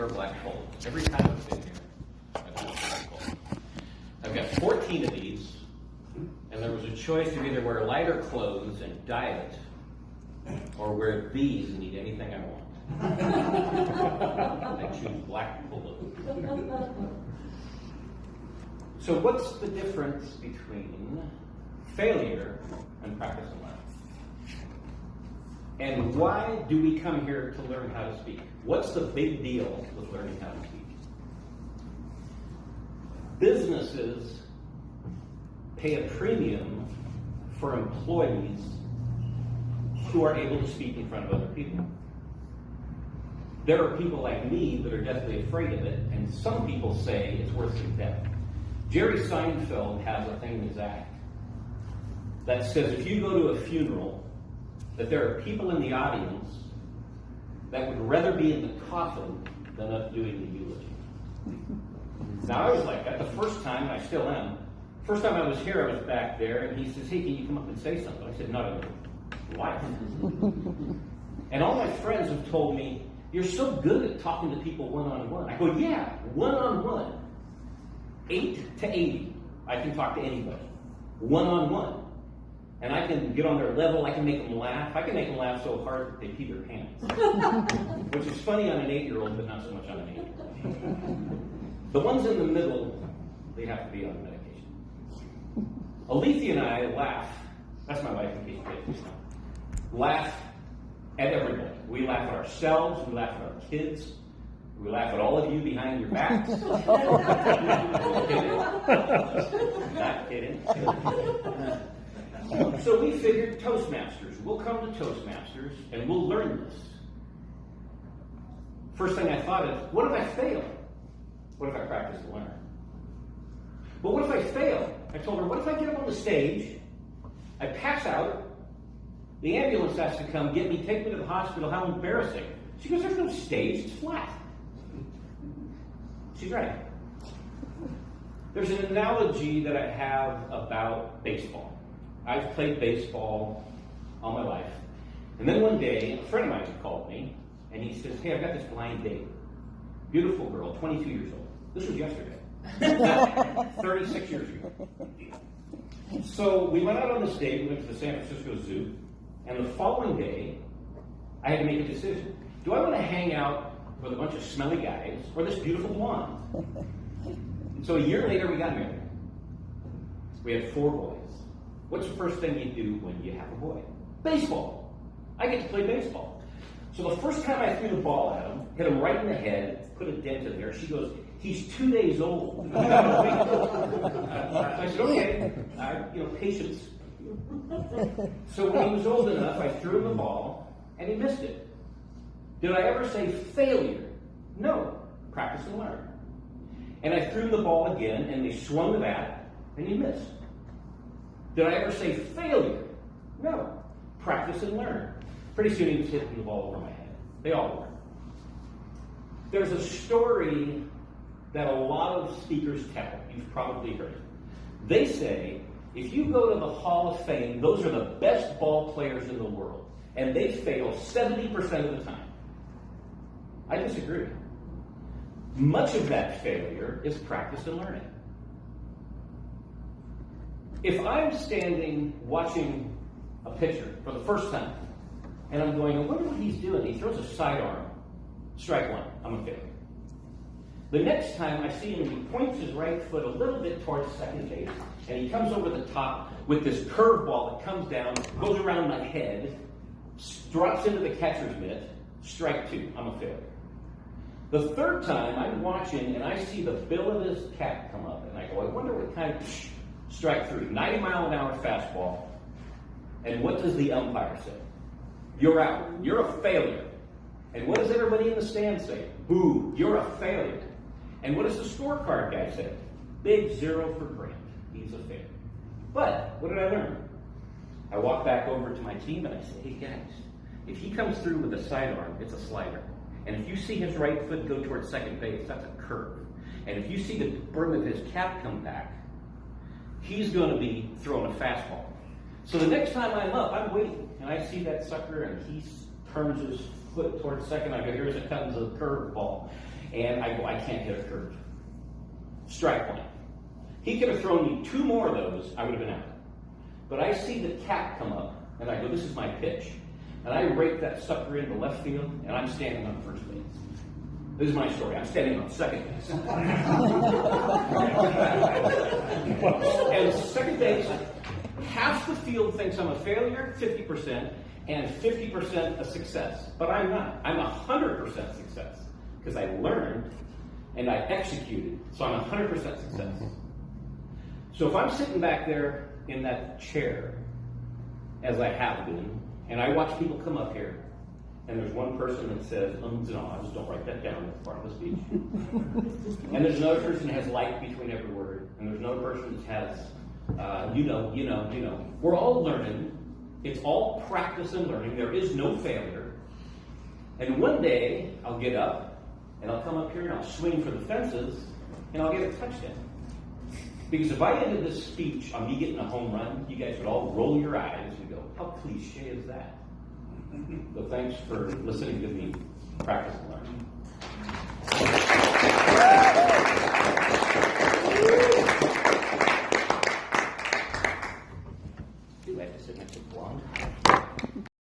wear black clothes. Every time I've been here, I've worn black clothes. I've got 14 of these, and there was a choice to either wear lighter clothes and diet, or wear these and eat anything I want. I choose black polo. So what's the difference between failure and practice and learn? And why do we come here to learn how to speak? What's the big deal with learning how to speak? Businesses pay a premium for employees who are able to speak in front of other people. There are people like me that are deathly afraid of it, and some people say it's worse than death. Jerry Seinfeld has a thing in his act that says if you go to a funeral, that there are people in the audience that would rather be in the coffin than up doing the eulogy. Now, I was like that the first time, and I still am. First time I was here, I was back there, and he says, hey, can you come up and say something? I said, not in life. And all my friends have told me, you're so good at talking to people one-on-one. I go, yeah, one-on-one. 8 to 80, I can talk to anybody. One-on-one. And I can get on their level, I can make them laugh. I can make them laugh so hard that they pee their pants. Which is funny on an 8-year-old, but not so much on an 8-year-old. The ones in the middle, they have to be on medication. Alethea and I laugh, that's my wife in case you can't know, laugh at everybody. We laugh at ourselves, we laugh at our kids, we laugh at all of you behind your backs. Not kidding. So we figured Toastmasters. We'll come to Toastmasters and we'll learn this. First thing I thought is, what if I fail? What if I practice and learn? But what if I fail? I told her, what if I get up on the stage, I pass out, the ambulance has to come get me, take me to the hospital, how embarrassing. She goes, there's no stage, it's flat. She's right. There's an analogy that I have about baseball. I've played baseball all my life. And then one day, a friend of mine called me, and he says, hey, I've got this blind date. Beautiful girl, 22 years old. This was yesterday. 36 years ago. So we went out on this date, we went to the San Francisco Zoo, and the following day, I had to make a decision. Do I want to hang out with a bunch of smelly guys, or this beautiful blonde? So a year later, we got married. We had 4 boys. What's the first thing you do when you have a boy? Baseball. I get to play baseball. So the first time I threw the ball at him, hit him right in the head, put a dent in there, she goes, he's 2 days old. I said, okay, patience. So when he was old enough, I threw him the ball, and he missed it. Did I ever say failure? No. Practice and learn. And I threw him the ball again, and they swung the bat, and he missed. Did I ever say failure? No. Practice and learn. Pretty soon he was hitting the ball over my head. They all were. There's a story that a lot of speakers tell. You've probably heard it. They say, if you go to the Hall of Fame, those are the best ball players in the world. And they fail 70% of the time. I disagree. Much of that failure is practice and learning. If I'm standing watching a pitcher for the first time, and I'm going, I wonder what he's doing. He throws a sidearm. Strike one. I'm a failure. The next time I see him, and he points his right foot a little bit towards second base, and he comes over the top with this curveball that comes down, goes around my head, drops into the catcher's mitt. Strike two. I'm a failure. The third time I'm watching, and I see the bill of his cap come up, and I go, I wonder what kind of... Strike three, 90-mile-an-hour fastball. And what does the umpire say? You're out. You're a failure. And what does everybody in the stand say? Boo, you're a failure. And what does the scorecard guy say? Big 0 for Grant. He's a failure. But what did I learn? I walk back over to my team and I say, hey guys, if he comes through with a sidearm, it's a slider. And if you see his right foot go towards second base, that's a curve. And if you see the brim of his cap come back, he's going to be throwing a fastball. So the next time I'm up, I'm waiting, and I see that sucker, and he turns his foot towards second. I go, here it comes a curveball. And I go, I can't hit a curve. Strike one. He could have thrown me 2 more of those, I would have been out. But I see the cat come up, and I go, this is my pitch. And I rake that sucker into left field, and I'm standing on first base. This is my story. I'm standing on second base. And second base, half the field thinks I'm a failure, 50%, and 50% a success. But I'm not. I'm 100% success. Because I learned, and I executed. So I'm 100% success. So if I'm sitting back there in that chair, as I have been, and I watch people come up here, and there's one person that says, and ahs, don't write that down, that's part of the speech. And there's another person that has like between every word, and there's another person that has, you know. We're all learning. It's all practice and learning. There is no failure. And one day, I'll get up, and I'll come up here, and I'll swing for the fences, and I'll get a touchdown. Because if I ended this speech on me getting a home run, you guys would all roll your eyes and go, how cliche is that? So thanks for listening to me practice and learn.